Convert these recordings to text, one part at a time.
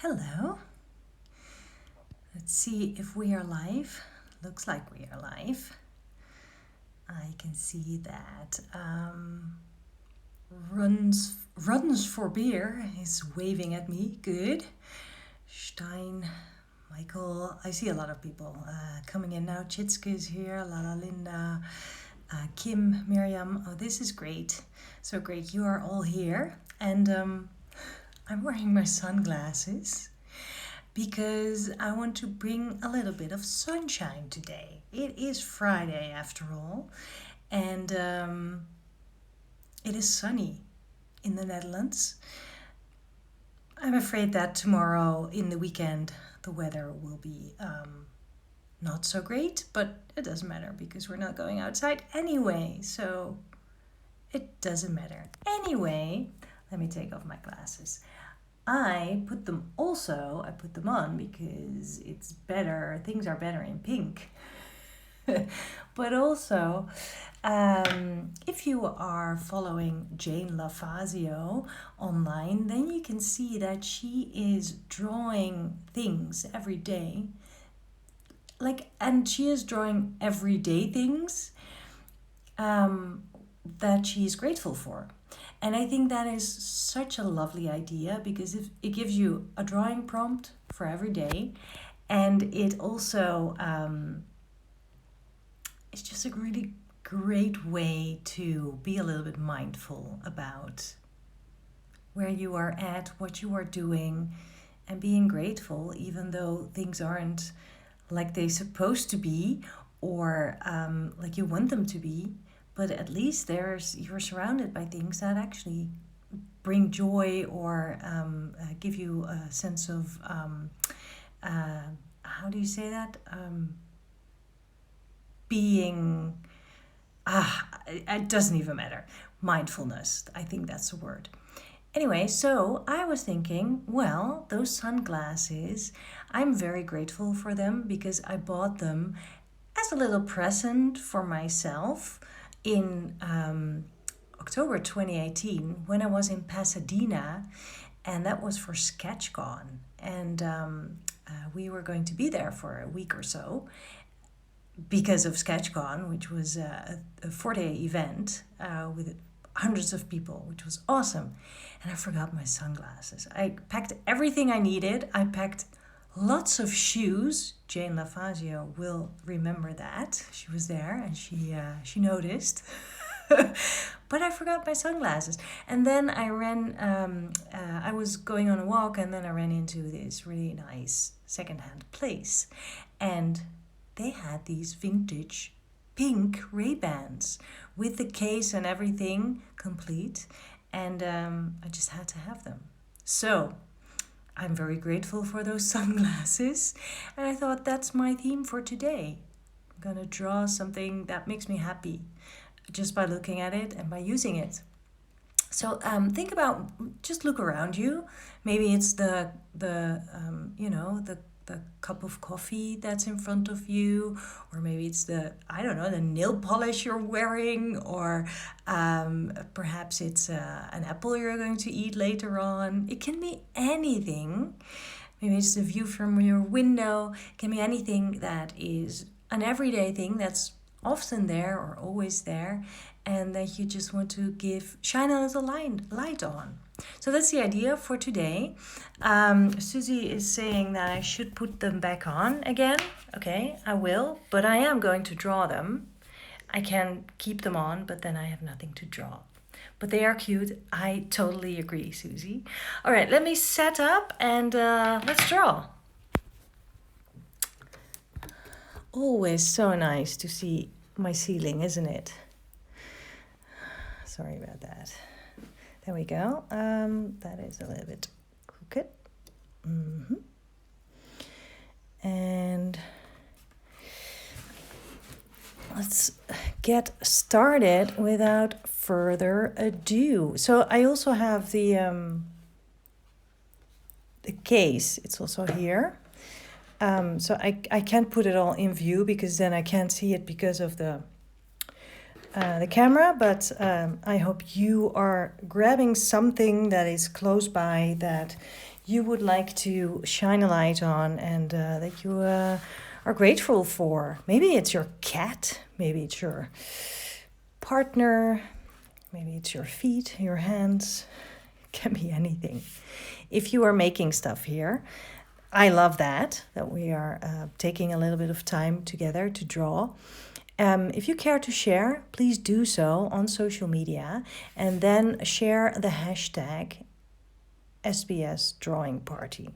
Hello. Let's see if we are live. Looks like we are live. I can see that runs for beer is waving at me. Good. Stein, Michael. I see a lot of people coming in now. Chitske is here. Lala Linda. Kim, Miriam. Oh, this is great. So great. You are all here. And I'm wearing my sunglasses because I want to bring a little bit of sunshine today. It is Friday after all, and it is sunny in the Netherlands. I'm afraid that tomorrow in the weekend the weather will be not so great, but it doesn't matter because we're not going outside anyway, so it doesn't matter. Anyway, let me take off my glasses. I put them on because it's better, things are better in pink. But also, if you are following Jane LaFazio online, then you can see that she is drawing things every day. And she is drawing everyday things that she is grateful for. And I think that is such a lovely idea because it gives you a drawing prompt for every day, and it also it's just a really great way to be a little bit mindful about where you are at, what you are doing, and being grateful even though things aren't like they're supposed to be or like you want them to be. But at least you're surrounded by things that actually bring joy or give you a sense of, how do you say that? Being, it doesn't even matter. Mindfulness, I think that's the word. Anyway, so I was thinking, well, those sunglasses, I'm very grateful for them because I bought them as a little present for myself in October 2018 when I was in Pasadena, and that was for SketchCon, and we were going to be there for a week or so because of SketchCon, which was a 4-day event with hundreds of people, which was awesome. And I forgot my sunglasses. I packed everything I needed. I packed lots of shoes. Jane LaFazio will remember that. She was there and she noticed. But I forgot my sunglasses. And then I was going on a walk, and then I ran into this really nice secondhand place. And they had these vintage pink Ray-Bans with the case and everything complete. And I just had to have them. So I'm very grateful for those sunglasses, and I thought that's my theme for today. I'm gonna draw something that makes me happy just by looking at it and by using it. So think about, just look around you. Maybe it's the cup of coffee that's in front of you, or maybe it's the nail polish you're wearing, or perhaps it's an apple you're going to eat later on. It can be anything. Maybe it's the view from your window. It can be anything that is an everyday thing that's often there or always there, and that you just want to shine a little light on. So that's the idea for today. Susie is saying that I should put them back on again. Okay, I will, but I am going to draw them. I can keep them on, but then I have nothing to draw. But they are cute. I totally agree, Susie. All right, let me set up and let's draw. Always so nice to see my ceiling, isn't it? Sorry about that. There we go. That is a little bit crooked. And let's get started without further ado. So I also have the case. It's also here. So I can't put it all in view because then I can't see it because of the the camera, but I hope you are grabbing something that is close by that you would like to shine a light on and that you are grateful for. Maybe it's your cat, maybe it's your partner, maybe it's your feet, your hands. It can be anything. If you are making stuff here, I love that we are taking a little bit of time together to draw. If you care to share, please do so on social media and then share the hashtag SBS Drawing Party.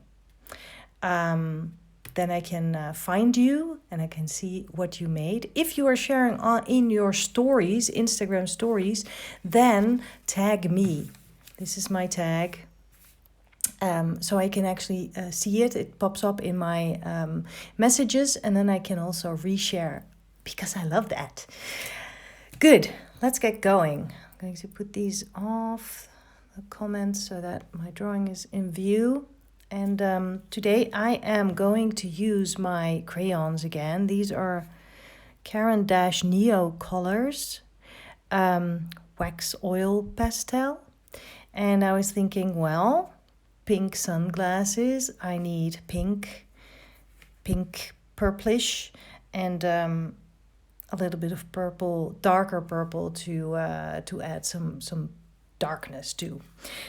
Then I can find you and I can see what you made. If you are sharing in your stories, Instagram stories, then tag me. This is my tag. So I can actually see it. It pops up in my messages and then I can also reshare because I love that. Good, let's get going. I'm going to put these off the comments so that my drawing is in view. And today I am going to use my crayons again. These are Caran-Neo colors, wax oil pastel. And I was thinking, well, pink sunglasses, I need pink purplish, and a little bit of purple, darker purple to add some darkness too.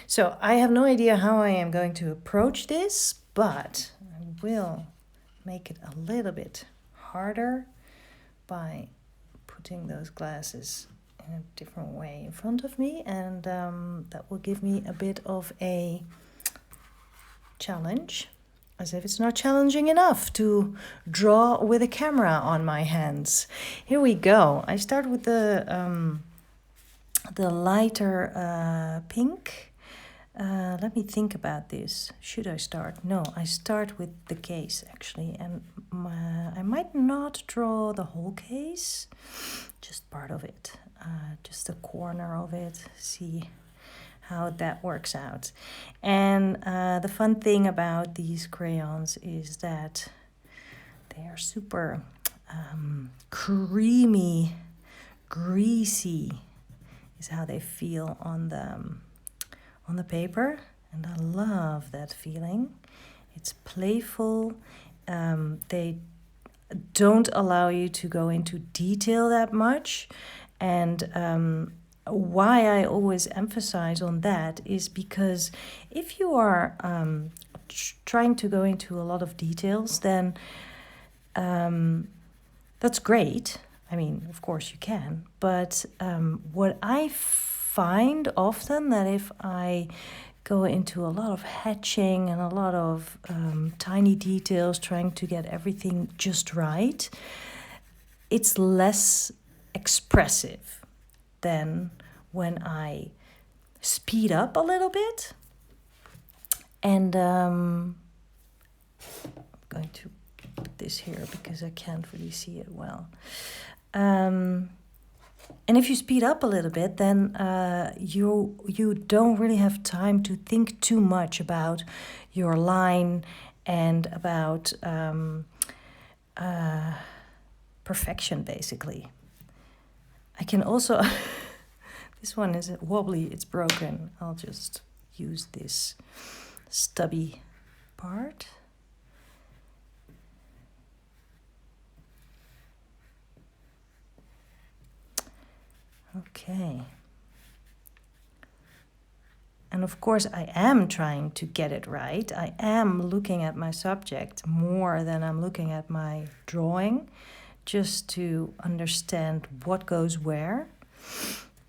So I have no idea how I am going to approach this, but I will make it a little bit harder by putting those glasses in a different way in front of me, and that will give me a bit of a challenge, as if it's not challenging enough to draw with a camera on my hands. Here we go. I start with the lighter pink. Let me think about this. Should I start? No, I start with the case actually, and I might not draw the whole case, just part of it, just a corner of it. See how that works out. And the fun thing about these crayons is that they are super creamy, greasy is how they feel on the paper, and I love that feeling. It's playful. They don't allow you to go into detail that much, and why I always emphasize on that is because if you are trying to go into a lot of details, then that's great. I mean, of course you can, but what I find often that if I go into a lot of hatching and a lot of tiny details, trying to get everything just right, it's less expressive than when I speed up a little bit. And I'm going to put this here because I can't really see it well. And if you speed up a little bit, then you don't really have time to think too much about your line and about perfection, basically. I can also, this one is wobbly, it's broken. I'll just use this stubby part. Okay. And of course, I am trying to get it right. I am looking at my subject more than I'm looking at my drawing, just to understand what goes where.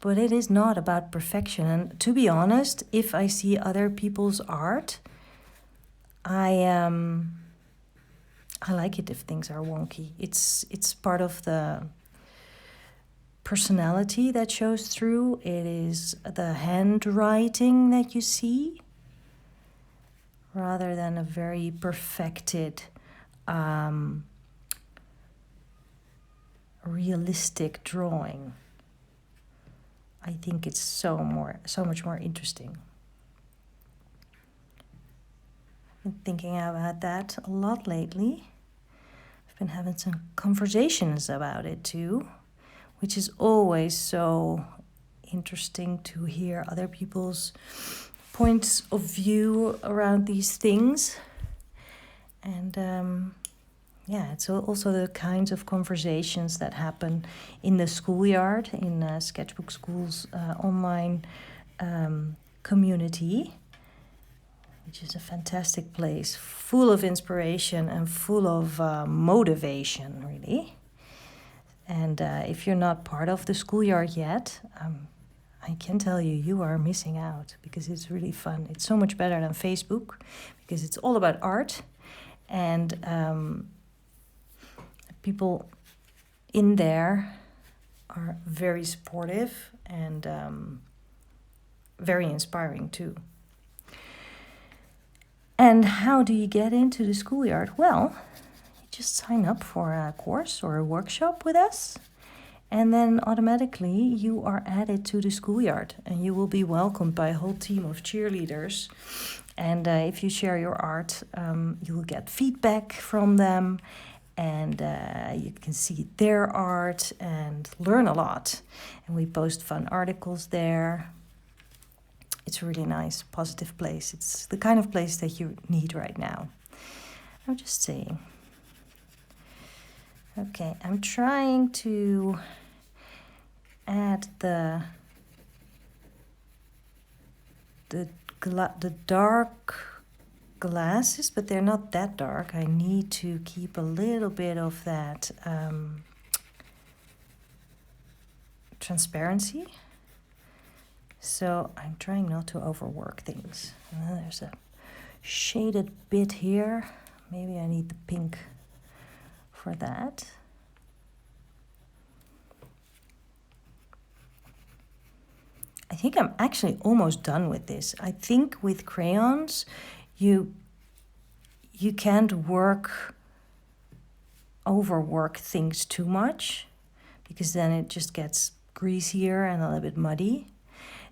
But it is not about perfection. And to be honest, if I see other people's art, I like it if things are wonky. It's part of the personality that shows through. It is the handwriting that you see, rather than a very perfected, realistic drawing. I think it's so much more interesting. I've been thinking about that a lot lately. I've been having some conversations about it too, which is always so interesting to hear other people's points of view around these things. And yeah, it's also the kinds of conversations that happen in the schoolyard, in Sketchbook Skool's online community, which is a fantastic place, full of inspiration and full of motivation, really. And if you're not part of the schoolyard yet, I can tell you, you are missing out, because it's really fun. It's so much better than Facebook, because it's all about art. And people in there are very supportive and very inspiring too. And how do you get into the schoolyard? Well, you just sign up for a course or a workshop with us, and then automatically you are added to the schoolyard, and you will be welcomed by a whole team of cheerleaders. And if you share your art, you will get feedback from them, and you can see their art and learn a lot. And we post fun articles there. It's a really nice, positive place. It's the kind of place that you need right now. I'm just saying. Okay, I'm trying to add the dark glasses, but they're not that dark. I need to keep a little bit of that transparency. So I'm trying not to overwork things. There's a shaded bit here. Maybe I need the pink for that. I think I'm actually almost done with this. I think with crayons, you can't overwork things too much, because then it just gets greasier and a little bit muddy.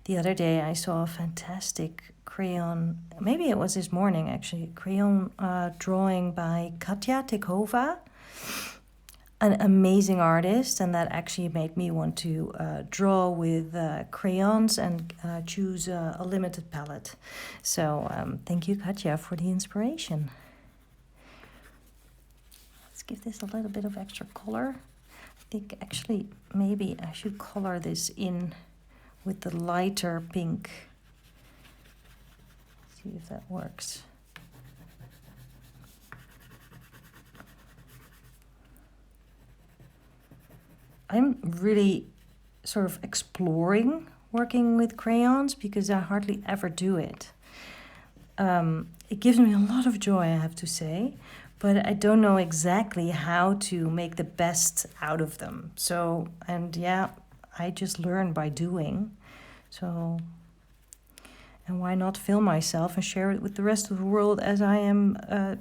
The other day I saw a fantastic crayon, maybe it was this morning actually, crayon drawing by Katja Tekova, an amazing artist, and that actually made me want to draw with crayons and choose a limited palette. So thank you, Katja, for the inspiration. Let's give this a little bit of extra color. I think actually maybe I should color this in with the lighter pink. See if that works. I'm really sort of exploring working with crayons, because I hardly ever do it. It gives me a lot of joy, I have to say, but I don't know exactly how to make the best out of them. So, and yeah, I just learn by doing. So, and why not film myself and share it with the rest of the world as I am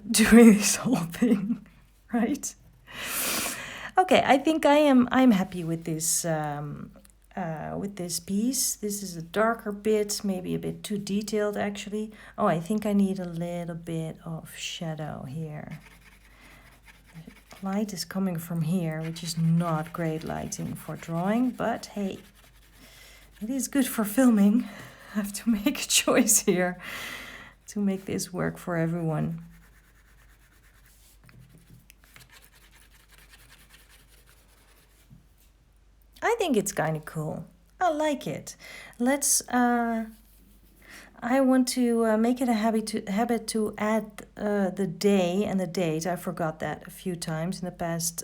doing this whole thing, right? Okay, I think I'm happy with this piece. This is a darker bit, maybe a bit too detailed actually. Oh, I think I need a little bit of shadow here. The light is coming from here, which is not great lighting for drawing, but hey, it is good for filming. I have to make a choice here to make this work for everyone. I think it's kind of cool. I like it. Let's. I want to make it a habit to add the day and the date. I forgot that a few times in the past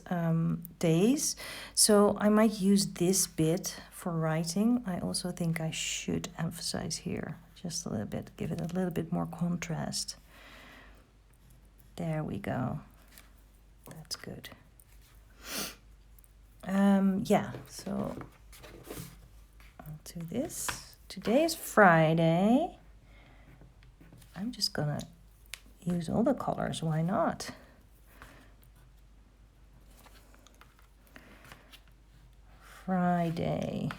days. So I might use this bit for writing. I also think I should emphasize here just a little bit, give it a little bit more contrast. There we go. That's good. Yeah, so I'll do this. Today is Friday. I'm just gonna use all the colors, why not? Friday.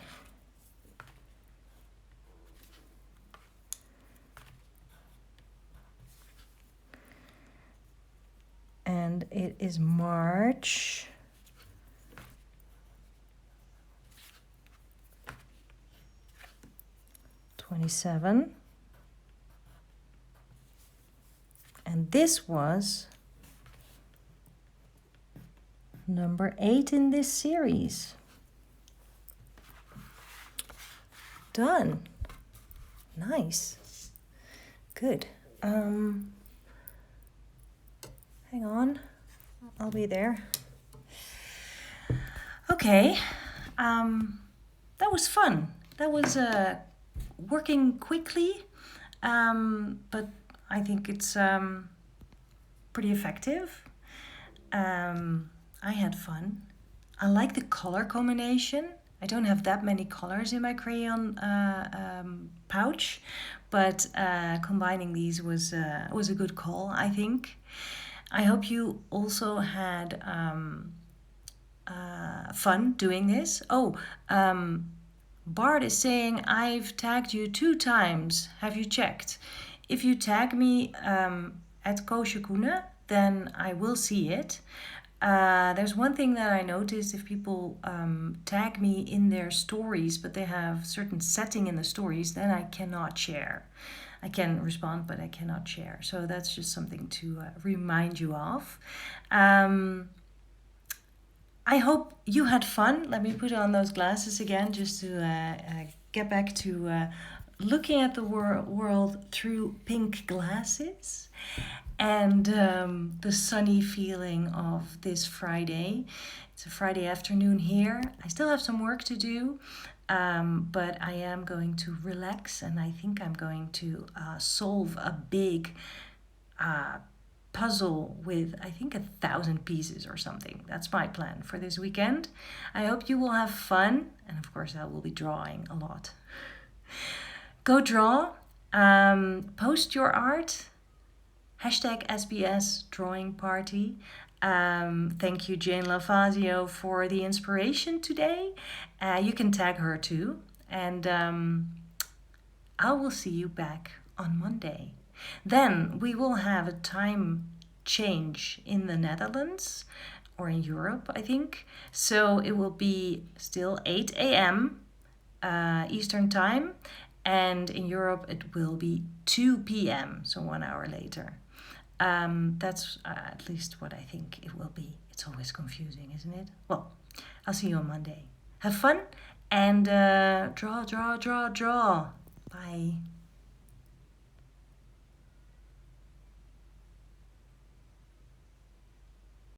And it is March 27. And this was number 8 in this series. Done. Nice. Good. Hang on. I'll be there. Okay. That was fun. That was working quickly, but I think it's pretty effective. I had fun. I like the color combination. I don't have that many colors in my crayon pouch, but combining these was a good call, I think. I hope you also had fun doing this. Oh, Bart is saying, I've tagged you 2 times. Have you checked? If you tag me at Koosje Koenen, then I will see it. There's one thing that I noticed: if people tag me in their stories, but they have certain setting in the stories, then I cannot share. I can respond, but I cannot share. So that's just something to remind you of. I hope you had fun. Let me put on those glasses again just to get back to looking at the world through pink glasses. And the sunny feeling of this Friday. It's a Friday afternoon here. I still have some work to do, but I am going to relax, and I think I'm going to solve a big puzzle with, I think, 1,000 pieces or something. That's my plan for this weekend. I hope you will have fun, and of course I will be drawing a lot. Go draw, post your art. #SBS Drawing Party. Thank you, Jane Lavazio, for the inspiration today. You can tag her too. And I will see you back on Monday. Then we will have a time change in the Netherlands, or in Europe, I think. So it will be still 8 a.m. Eastern Time. And in Europe it will be 2 p.m., so 1 hour later. That's at least what I think it will be. It's always confusing, isn't it? Well, I'll see you on Monday. Have fun and draw. Bye.